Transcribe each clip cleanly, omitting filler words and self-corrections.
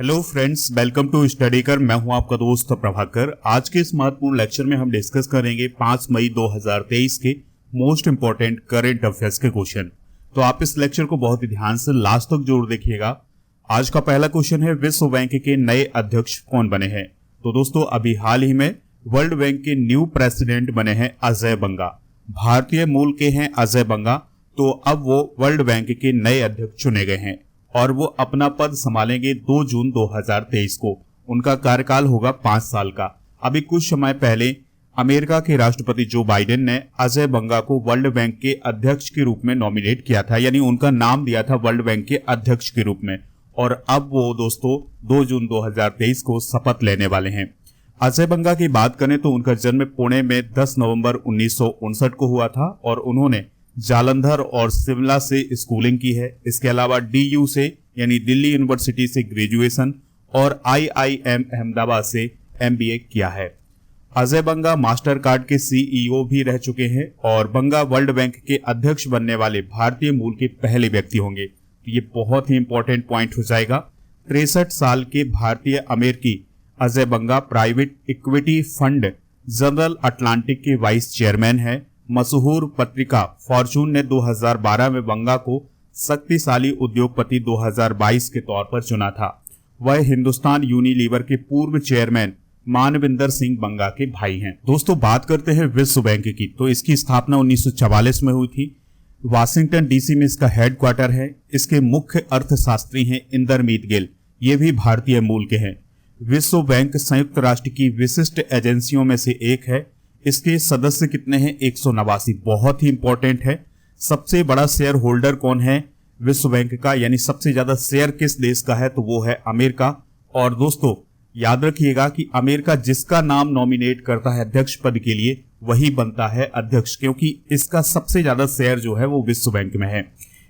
Hello friends, welcome to study कर। मैं हूं आपका दोस्त प्रभाकर। आज के इस महत्वपूर्ण लेक्चर में हम डिस्कस करेंगे 5 मई 2023 के मोस्ट इंपॉर्टेंट करंट अफेयर्स के क्वेश्चन। तो आप इस लेक्चर को बहुत ही ध्यान से लास्ट तक जरूर देखिएगा। आज का पहला क्वेश्चन है, विश्व बैंक के नए अध्यक्ष कौन बने हैं? तो दोस्तों, अभी हाल ही में वर्ल्ड बैंक के न्यू प्रेसिडेंट बने हैं अजय बंगा। भारतीय मूल के हैं अजय बंगा। तो अब वो वर्ल्ड बैंक के नए अध्यक्ष चुने गए हैं और वो अपना पद संभालेंगे 2 जून 2023 को। उनका कार्यकाल होगा 5 साल का। अभी कुछ समय पहले अमेरिका के राष्ट्रपति जो बाइडेन ने अजय बंगा को वर्ल्ड बैंक के अध्यक्ष के रूप में नॉमिनेट किया था, यानी उनका नाम दिया था वर्ल्ड बैंक के अध्यक्ष के रूप में। और अब वो दोस्तों 2 जून 2023 को शपथ लेने वाले हैं। अजय बंगा की बात करें तो उनका जन्म पुणे में 10 नवंबर 1959 को हुआ था और उन्होंने जालंधर और शिमला से स्कूलिंग की है। इसके अलावा डीयू से यानी दिल्ली यूनिवर्सिटी से ग्रेजुएशन और आईआईएम अहमदाबाद से एमबीए किया है। अजय बंगा मास्टर कार्ड के सीईओ भी रह चुके हैं और बंगा वर्ल्ड बैंक के अध्यक्ष बनने वाले भारतीय मूल के पहले व्यक्ति होंगे। तो ये बहुत ही इंपॉर्टेंट पॉइंट हो जाएगा। 63 साल के भारतीय अमेरिकी Ajay Banga private equity fund General Atlantic के वाइस चेयरमैन है। मशहूर पत्रिका फॉर्चून ने 2012 में बंगा को शक्तिशाली उद्योगपति 2022 के तौर पर चुना था। वह हिंदुस्तान यूनिलीवर के पूर्व चेयरमैन मानविंदर सिंह बंगा के भाई हैं। दोस्तों, बात करते हैं विश्व बैंक की। तो इसकी स्थापना 1944 में हुई थी। वाशिंगटन डीसी में इसका हेडक्वार्टर है। इसके मुख्य अर्थशास्त्री हैं इंदरमीत गिल, ये भी भारतीय मूल के हैं। विश्व बैंक संयुक्त राष्ट्र की विशिष्ट एजेंसियों में से एक है। इसके सदस्य कितने हैं? 189। बहुत ही इंपॉर्टेंट है। सबसे बड़ा शेयर होल्डर कौन है विश्व बैंक का, यानी सबसे ज्यादा शेयर किस देश का है? तो वो है अमेरिका। और दोस्तों याद रखिएगा कि अमेरिका जिसका नाम नॉमिनेट करता है अध्यक्ष पद के लिए वही बनता है अध्यक्ष, क्योंकि इसका सबसे ज्यादा शेयर जो है वो विश्व बैंक में है।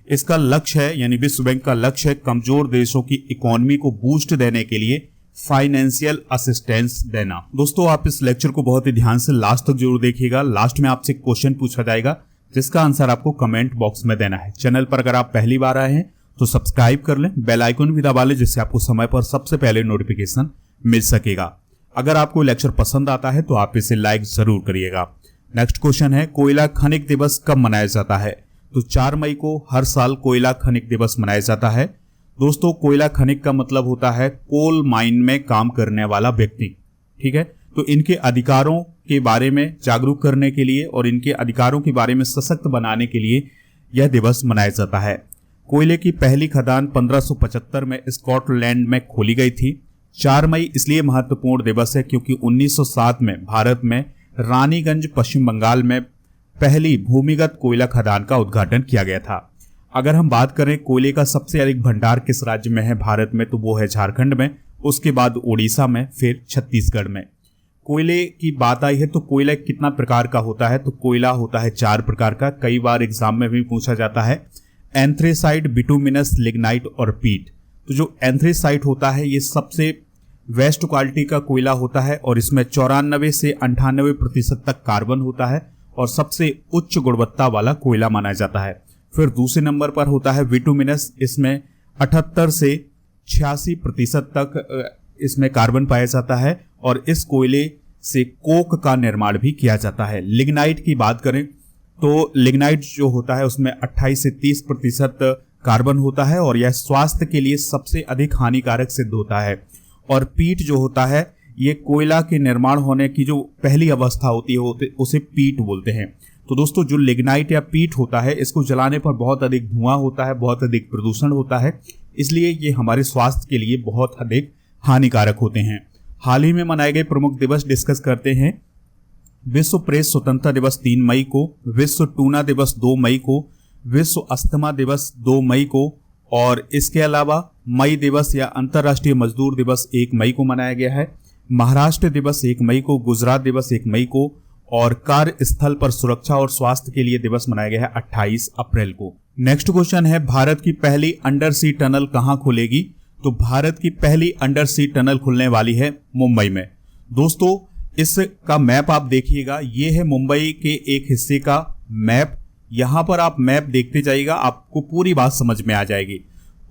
इसका लक्ष्य है, यानी विश्व बैंक का लक्ष्य है कमजोर देशों की इकोनॉमी को बूस्ट देने के लिए फाइनेंशियल असिस्टेंस देना। दोस्तों, आप इस लेक्चर को बहुत ही ध्यान से लास्ट तक जरूर देखिएगा। लास्ट में आपसे क्वेश्चन पूछा जाएगा जिसका आंसर आपको कमेंट बॉक्स में देना है। चैनल पर अगर आप पहली बार आए हैं तो सब्सक्राइब कर लें, बेल आइकन भी दबा लें, जिससे आपको समय पर सबसे पहले नोटिफिकेशन मिल सकेगा। अगर आपको लेक्चर पसंद आता है तो आप इसे लाइक जरूर करिएगा। नेक्स्ट क्वेश्चन है, कोयला खनिक दिवस कब मनाया जाता है? तो 4 मई को हर साल कोयला खनिक दिवस मनाया जाता है। दोस्तों, कोयला खनिक का मतलब होता है कोल माइन में काम करने वाला व्यक्ति। ठीक है, तो इनके अधिकारों के बारे में जागरूक करने के लिए और इनके अधिकारों के बारे में सशक्त बनाने के लिए यह दिवस मनाया जाता है। कोयले की पहली खदान 1575 में स्कॉटलैंड में खोली गई थी। 4 मई इसलिए महत्वपूर्ण दिवस है क्योंकि 1907 में भारत में रानीगंज पश्चिम बंगाल में पहली भूमिगत कोयला खदान का उद्घाटन किया गया था। अगर हम बात करें कोयले का सबसे अधिक भंडार किस राज्य में है भारत में, तो वो है झारखंड में, उसके बाद उड़ीसा में, फिर छत्तीसगढ़ में। कोयले की बात आई है तो कोयला कितना प्रकार का होता है? तो कोयला होता है 4 प्रकार का। कई बार एग्जाम में भी पूछा जाता है, एंथ्रेसाइट, बिटुमिनस, लिग्नाइट और पीट। तो जो एंथ्रेसाइट होता है ये सबसे वेस्ट क्वालिटी का कोयला होता है और इसमें 94 से 98% तक कार्बन होता है और सबसे उच्च गुणवत्ता वाला कोयला माना जाता है। फिर दूसरे नंबर पर होता है बिटुमिनस, इसमें 78 से 86% तक इसमें कार्बन पाया जाता है और इस कोयले से कोक का निर्माण भी किया जाता है। लिग्नाइट की बात करें तो लिग्नाइट जो होता है उसमें 28 से 30% कार्बन होता है और यह स्वास्थ्य के लिए सबसे अधिक हानिकारक सिद्ध होता है। और पीट जो होता है ये कोयला के निर्माण होने की जो पहली अवस्था होती है उसे पीट बोलते हैं। तो दोस्तों, जो लिग्नाइट या पीट होता है इसको जलाने पर बहुत अधिक धुआं होता है, बहुत अधिक प्रदूषण होता है, इसलिए ये हमारे स्वास्थ्य के लिए बहुत अधिक हानिकारक होते हैं। हाल ही में मनाए गए प्रमुख दिवस डिस्कस करते हैं। विश्व प्रेस स्वतंत्रता दिवस 3 मई को, विश्व टूना दिवस 2 मई को, विश्व अस्थमा दिवस 2 मई को और इसके अलावा मई दिवस या अंतर्राष्ट्रीय मजदूर दिवस 1 मई को मनाया गया है। महाराष्ट्र दिवस 1 मई को, गुजरात दिवस 1 मई को और कार्यस्थल पर सुरक्षा और स्वास्थ्य के लिए दिवस मनाया गया है 28 अप्रैल को। नेक्स्ट क्वेश्चन है, भारत की पहली अंडर सी टनल कहां खुलेगी? तो भारत की पहली अंडर सी टनल खुलने वाली है मुंबई में। दोस्तों, इसका मैप आप देखिएगा, ये है मुंबई के एक हिस्से का मैप। यहां पर आप मैप देखते जाइएगा, आपको पूरी बात समझ में आ जाएगी।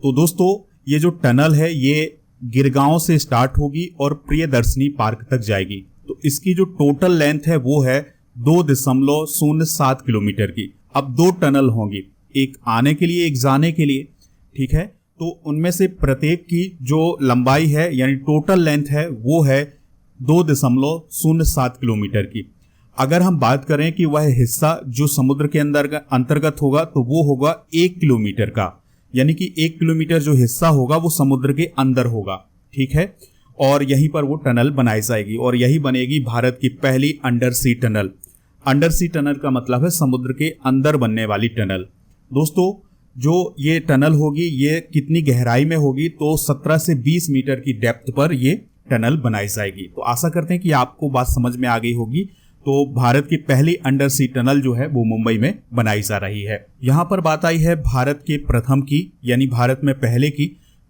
तो दोस्तों, ये जो टनल है ये गिरगांव से स्टार्ट होगी और प्रियदर्शनी पार्क तक जाएगी। तो इसकी जो टोटल लेंथ है वो है 2.07 किलोमीटर की। अब 2 टनल होंगी, एक आने के लिए एक जाने के लिए, ठीक है। तो उनमें से प्रत्येक की जो लंबाई है यानी टोटल लेंथ है वो है 2.07 किलोमीटर की। अगर हम बात करें कि वह हिस्सा जो समुद्र के अंतर्गत होगा तो वो होगा 1 किलोमीटर का, यानी कि 1 किलोमीटर जो हिस्सा होगा वो समुद्र के अंदर होगा, ठीक है। और यहीं पर वो टनल बनाई जाएगी और यही बनेगी भारत की पहली अंडर सी टनल। अंडर सी टनल का मतलब है समुद्र के अंदर बनने वाली टनल। दोस्तों जो ये टनल होगी ये कितनी गहराई में होगी, तो 17 से 20 मीटर की डेप्थ पर ये टनल बनाई जाएगी। तो आशा करते हैं कि आपको बात समझ में आ गई होगी। तो भारत की पहली अंडर सी टनल जो है वो मुंबई में बनाई जा रही है। यहाँ पर बात आई है भारत के प्रथम की, यानी भारत में पहले की।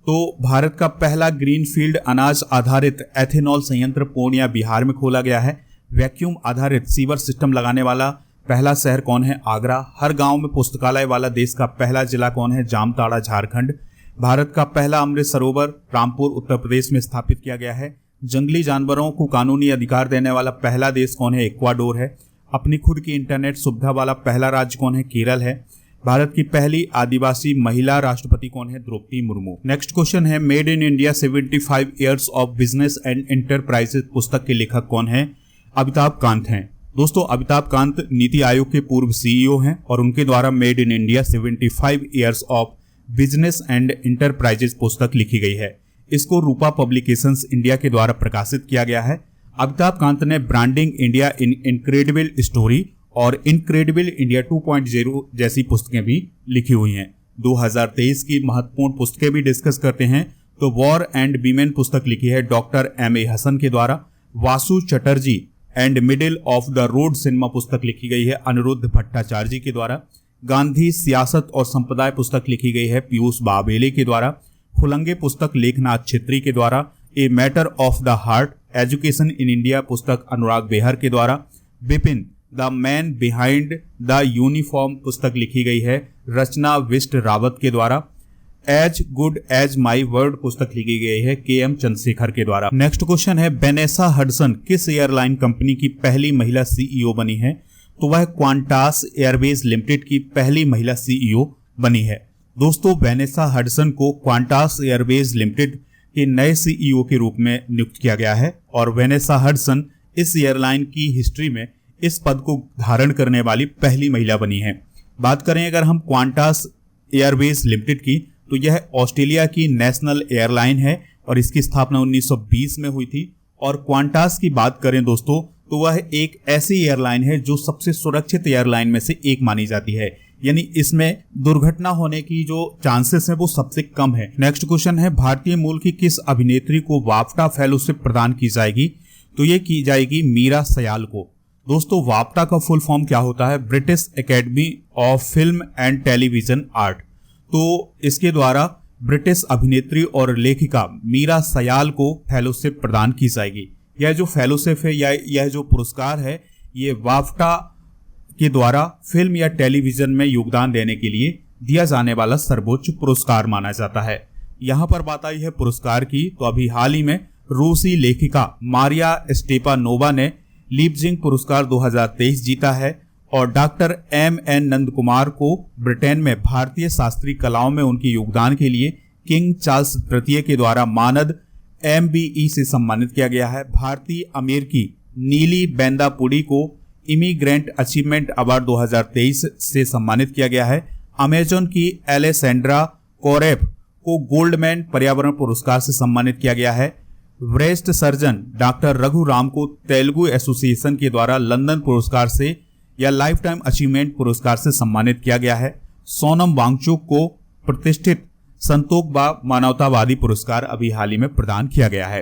तो भारत का पहला ग्रीनफील्ड अनाज आधारित एथेनॉल संयंत्र पूर्णिया बिहार में खोला गया है। वैक्यूम आधारित सीवर सिस्टम लगाने वाला पहला शहर कौन है? आगरा। हर गांव में पुस्तकालय वाला देश का पहला जिला कौन है? जामताड़ा, झारखंड। भारत का पहला अमृत सरोवर रामपुर उत्तर प्रदेश में स्थापित किया गया है। जंगली जानवरों को कानूनी अधिकार देने वाला पहला देश कौन है? इक्वाडोर है। अपनी खुद की इंटरनेट सुविधा वाला पहला राज्य कौन है? केरल है। भारत की पहली आदिवासी महिला राष्ट्रपति कौन है? द्रौपदी मुर्मू। नेक्स्ट क्वेश्चन है, made in India 75 years of business and enterprises पुस्तक के लेखक कौन है? अमिताभ कांत हैं। दोस्तों अमिताभ कांत नीति आयोग के पूर्व सीईओ हैं और उनके द्वारा made in India 75 years of business and enterprises पुस्तक लिखी गई है। इसको रूपा पब्लिकेशंस इंडिया के द्वारा प्रकाशित किया गया है। अमिताभ कांत ने branding India in incredible story और इनक्रेडिबल इंडिया 2.0 जैसी पुस्तकें भी लिखी हुई हैं। 2023 की महत्वपूर्ण पुस्तकें भी डिस्कस करते हैं। तो वॉर एंड वीमेन पुस्तक लिखी है डॉक्टर M.A. हसन के द्वारा। Vasu Chatterjee and middle of the road cinema पुस्तक लिखी गई है अनिरुद्ध भट्टाचार्य जी के द्वारा। गांधी सियासत और संप्रदाय पुस्तक लिखी गई है पीयूष बाबेले के द्वारा। खुलंगे पुस्तक लेखनाथ छित्री के द्वारा। A matter of the heart education in India पुस्तक अनुराग बेहर के द्वारा। Bipin the man behind the uniform पुस्तक लिखी गई है रचना विष्ट रावत के द्वारा। As good as my word पुस्तक लिखी गई है KM चंद्रशेखर के द्वारा। नेक्स्ट क्वेश्चन है, वेनेसा हडसन किस एयरलाइन कंपनी की पहली महिला CEO बनी है? तो वह क्वांटास एयरवेज लिमिटेड की पहली महिला CEO बनी है। दोस्तों वेनेसा हडसन को क्वांटास एयरवेज लिमिटेड के नए CEO के रूप में नियुक्त किया गया है और वेनेसा हडसन इस एयरलाइन की हिस्ट्री में इस पद को धारण करने वाली पहली महिला बनी है। बात करें अगर हम क्वांटास एयरवेज लिमिटेड की, तो यह ऑस्ट्रेलिया की नेशनल एयरलाइन है और इसकी स्थापना 1920 में हुई थी। और क्वांटास की बात करें दोस्तों तो वह एक ऐसी एयरलाइन है जो सबसे सुरक्षित एयरलाइन में से एक मानी जाती है, यानी इसमें दुर्घटना होने की जो चांसेस है वो सबसे कम है। नेक्स्ट क्वेश्चन है, भारतीय मूल की किस अभिनेत्री को वाफ्टा फेलोशिप प्रदान की जाएगी? तो ये की जाएगी मीरा सयाल को। दोस्तों वाफ्टा का फुल फॉर्म क्या होता है? British academy of film and television art. तो इसके द्वारा ब्रिटिश अभिनेत्री और लेखिका मीरा सयाल को फेलोशिप प्रदान की जाएगी। यह जो फेलोशिप है या यह जो पुरस्कार है ये वाफ्टा के द्वारा फिल्म या टेलीविजन में योगदान देने के लिए दिया जाने वाला सर्वोच्च पुरस्कार माना जाता है। यहाँ पर बात आई है पुरस्कार की, तो अभी हाल ही में रूसी लेखिका मारिया स्टेपानोवा ने लीपजिंग पुरस्कार 2023 जीता है और डॉक्टर M.N. नंद कुमार को ब्रिटेन में भारतीय शास्त्रीय कलाओं में उनके योगदान के लिए किंग चार्ल्स तृतीय के द्वारा मानद MBE से सम्मानित किया गया है। भारतीय अमेरिकी नीली बेंदापुडी को इमिग्रेंट अचीवमेंट अवार्ड 2023 से सम्मानित किया गया है। अमेजन की एलेसेंड्रा कोरेफ को गोल्डमैन पर्यावरण पुरस्कार से सम्मानित किया गया है। Breast surgeon doctor Raghu Ram को तेलुगु एसोसिएशन के द्वारा लंदन पुरस्कार से या लाइफ टाइम अचीवमेंट पुरस्कार से सम्मानित किया गया है। सोनम वांगचुक को प्रतिष्ठित संतोखबा मानवतावादी पुरस्कार अभी हाल ही में प्रदान किया गया है।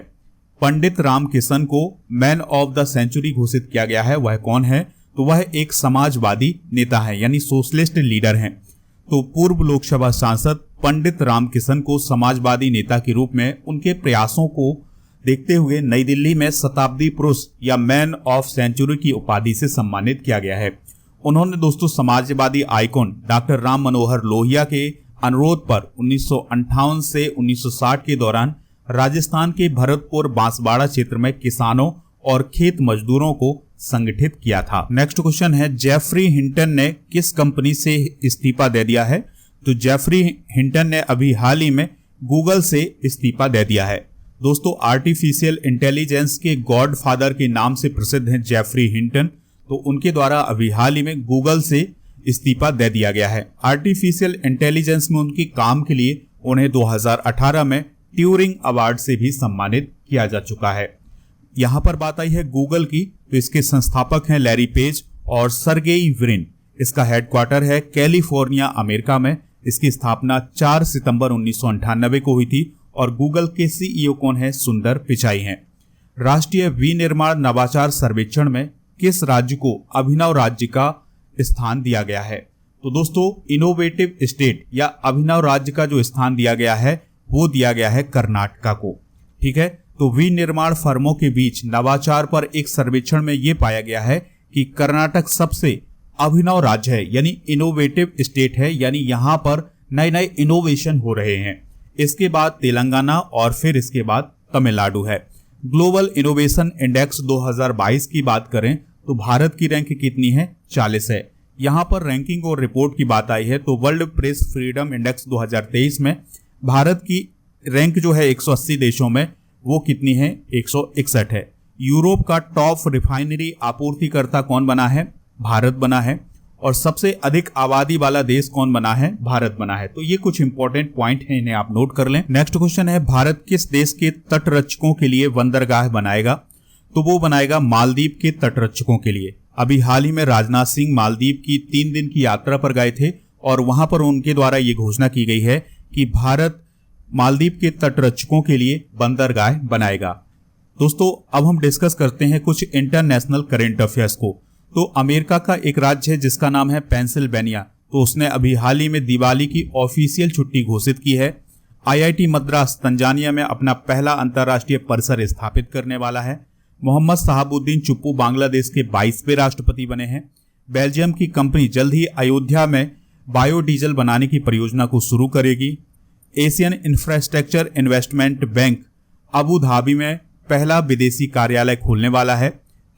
पंडित रामकिशन को मैन ऑफ द सेंचुरी घोषित किया गया है। वह कौन है? तो वह एक समाजवादी नेता है, यानी सोशलिस्ट लीडर हैं। तो पूर्व लोकसभा सांसद पंडित रामकिशन को समाजवादी नेता के रूप में उनके प्रयासों को देखते हुए नई दिल्ली में शताब्दी पुरुष या मैन ऑफ सेंचुरी की उपाधि से सम्मानित किया गया है। उन्होंने दोस्तों समाजवादी आइकॉन डॉक्टर राम मनोहर लोहिया के अनुरोध पर 1958 से 1960 के दौरान राजस्थान के भरतपुर बांसवाड़ा क्षेत्र में किसानों और खेत मजदूरों को संगठित किया था। नेक्स्ट क्वेश्चन है, जेफरी हिंटन ने किस कंपनी से इस्तीफा दे दिया है? तो जेफरी हिंटन ने अभी हाल ही में गूगल से इस्तीफा दे दिया है। दोस्तों, आर्टिफिशियल इंटेलिजेंस के गॉडफादर के नाम से प्रसिद्ध हैं जेफरी हिंटन, तो उनके द्वारा अभी हाल ही में गूगल से इस्तीफा दे दिया गया है। आर्टिफिशियल इंटेलिजेंस में उनके काम के लिए उन्हें 2018 में ट्यूरिंग अवार्ड से भी सम्मानित किया जा चुका है। यहां पर बात आई है गूगल की, तो इसके संस्थापक हैं लैरी पेज और सर्गेई ब्रिन। इसका हेडक्वार्टर है कैलिफोर्निया, अमेरिका में। इसकी स्थापना 4 सितंबर 1998 को हुई थी और गूगल के सीईओ कौन है? सुंदर पिचाई हैं। राष्ट्रीय विनिर्माण नवाचार सर्वेक्षण में किस राज्य को अभिनव राज्य का स्थान दिया गया है? तो दोस्तों, इनोवेटिव स्टेट या अभिनव राज्य का जो स्थान दिया गया है वो दिया गया है कर्नाटका को। ठीक है, तो विनिर्माण फर्मों के बीच नवाचार पर एक सर्वेक्षण में ये पाया गया है कि कर्नाटक सबसे अभिनव राज्य है, यानी इनोवेटिव स्टेट है, यानी यहां पर नए नए इनोवेशन हो रहे हैं। इसके बाद तेलंगाना और फिर इसके बाद तमिलनाडु है। ग्लोबल इनोवेशन इंडेक्स 2022 की बात करें तो भारत की रैंक कितनी है? 40 है। यहां पर रैंकिंग और रिपोर्ट की बात आई है तो वर्ल्ड प्रेस फ्रीडम इंडेक्स 2023 में भारत की रैंक जो है 180 देशों में वो कितनी है? 161 है। यूरोप का टॉप रिफाइनरी आपूर्तिकर्ता कौन बना है? भारत बना है। और सबसे अधिक आबादी वाला देश कौन बना है? भारत बना है। तो ये कुछ इंपॉर्टेंट पॉइंट हैं, इन्हें आप नोट कर लें। नेक्स्ट क्वेश्चन है, भारत किस देश के तटरक्षकों के लिए बंदरगाह बनाएगा? तो वो बनाएगा मालदीव के तटरक्षकों के लिए। अभी हाल ही में राजनाथ सिंह मालदीव की 3 दिन की यात्रा पर गए थे और वहां पर उनके द्वारा ये घोषणा की गई है कि भारत मालदीव के तटरक्षकों के लिए बंदरगाह बनाएगा। दोस्तों, अब हम डिस्कस करते हैं कुछ इंटरनेशनल करंट अफेयर्स को। तो अमेरिका का एक राज्य है जिसका नाम है पेंसिल्वेनिया, तो उसने अभी हाल ही में दिवाली की ऑफिशियल छुट्टी घोषित की है। आईआईटी मद्रास तंजानिया में अपना पहला अंतर्राष्ट्रीय परिसर स्थापित करने वाला है। मोहम्मद शहाबुद्दीन चुप्पू बांग्लादेश के 22वें राष्ट्रपति बने हैं। बेल्जियम की कंपनी जल्द ही अयोध्या में बायोडीजल बनाने की परियोजना को शुरू करेगी। Asian infrastructure investment bank Abu Dhabi में पहला विदेशी कार्यालय खोलने वाला है।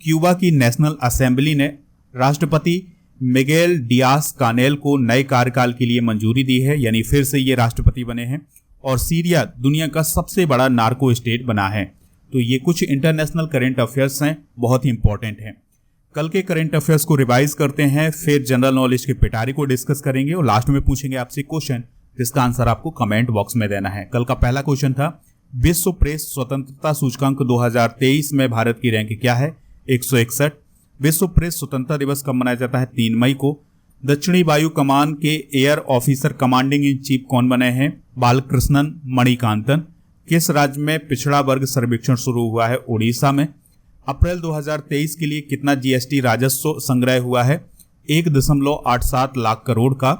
क्यूबा की नेशनल असेंबली ने राष्ट्रपति मिगेल डियास कानेल को नए कार्यकाल के लिए मंजूरी दी है, यानी फिर से ये राष्ट्रपति बने हैं। और सीरिया दुनिया का सबसे बड़ा नार्को स्टेट बना है। तो ये कुछ इंटरनेशनल करंट अफेयर्स हैं, बहुत ही इंपॉर्टेंट हैं। कल के करंट अफेयर्स को रिवाइज करते हैं, फिर जनरल नॉलेज के पिटारे को डिस्कस करेंगे और लास्ट में पूछेंगे आपसे क्वेश्चन जिसका आंसर आपको कमेंट बॉक्स में देना है। कल का पहला क्वेश्चन था, विश्व प्रेस स्वतंत्रता सूचकांक 2023 में भारत की रैंक क्या है? 161। विश्व प्रेस स्वतंत्रता दिवस कब मनाया जाता है? 3 मई को। दक्षिणी वायु कमान के air officer commanding in chief कौन बने हैं? बालकृष्णन मणिकांतन। किस राज्य में पिछड़ा वर्ग सर्वेक्षण शुरू हुआ है? उड़ीसा में। अप्रैल 2023 के लिए कितना जीएसटी राजस्व संग्रह हुआ है? 1.87 लाख करोड़ का।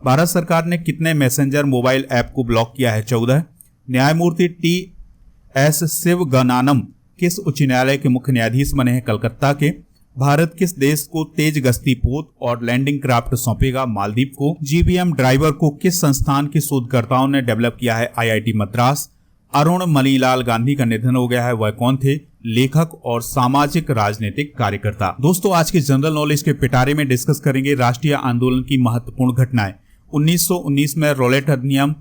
भारत सरकार ने कितने मैसेंजर मोबाइल ऐप को ब्लॉक किया है? 14। न्यायमूर्ति टी.एस. शिवगनानम किस उच्च न्यायालय के मुख्य न्यायाधीश बने हैं? कलकत्ता के। भारत किस देश को तेज गश्ती पोत और लैंडिंग क्राफ्ट सौंपेगा? मालदीव को। जीवीएम ड्राइवर को किस संस्थान के शोधकर्ताओं ने डेवलप किया है? आईआईटी मद्रास। अरुण मणिलाल गांधी का निधन हो गया है, वह कौन थे? लेखक और सामाजिक राजनीतिक कार्यकर्ता। दोस्तों, आज के जनरल नॉलेज के पिटारे में डिस्कस करेंगे राष्ट्रीय आंदोलन की महत्वपूर्ण घटनाएं। 1919 में रॉलेट अधिनियम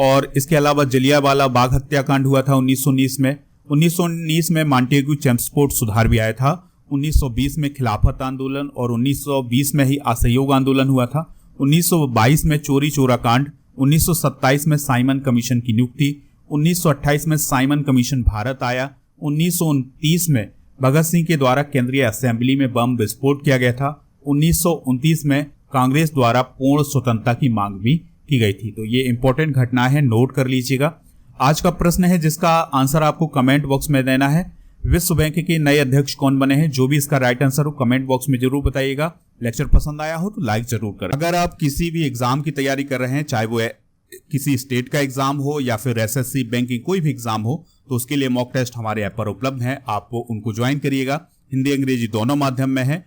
और इसके अलावा जलियांवाला बाग हत्याकांड हुआ था 1919 में। 1919 में मॉन्टेग्यू चेम्स्फोर्ड सुधार भी आया था। 1920 में खिलाफत आंदोलन और 1920 में ही असहयोग आंदोलन हुआ था। 1922 में चोरी चोरा कांड। 1927 में साइमन कमीशन की नियुक्ति। 1928 में साइमन कमीशन भारत आया। 1929 में भगत सिंह के द्वारा केंद्रीय असेंबली में बम विस्फोट किया गया था। 1929 में कांग्रेस द्वारा पूर्ण स्वतंत्रता की मांग भी की गई थी। तो ये इंपॉर्टेंट घटनाएं हैं, नोट कर लीजिएगा। आज का प्रश्न है जिसका आंसर आपको कमेंट बॉक्स में देना है, विश्व बैंक के नए अध्यक्ष कौन बने हैं? जो भी इसका राइट आंसर हो कमेंट बॉक्स में जरूर बताइएगा। लेक्चर पसंद आया हो तो लाइक जरूर करें। अगर आप किसी भी एग्जाम की तैयारी कर रहे हैं, चाहे वो किसी स्टेट का एग्जाम हो या फिर एसएससी बैंकिंग कोई भी एग्जाम हो, तो उसके लिए मॉक टेस्ट हमारे ऐप पर उपलब्ध हैं। आप उनको ज्वाइन करिएगा, हिंदी अंग्रेजी दोनों माध्यम में है।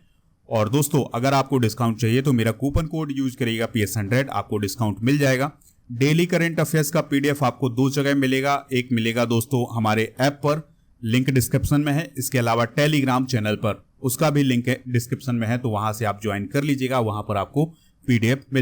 और दोस्तों, अगर आपको डिस्काउंट चाहिए तो मेरा कूपन कोड यूज करिएगा PS100, आपको डिस्काउंट मिल जाएगा। डेली करंट अफेयर्स का पीडीएफ आपको दो जगह मिलेगा। एक मिलेगा दोस्तों हमारे ऐप पर, लिंक डिस्क्रिप्शन में है। इसके अलावा टेलीग्राम चैनल पर, उसका भी लिंक डिस्क्रिप्शन में है, तो वहां से आप ज्वाइन कर लीजिएगा, वहां पर आपको पीडीएफ मिल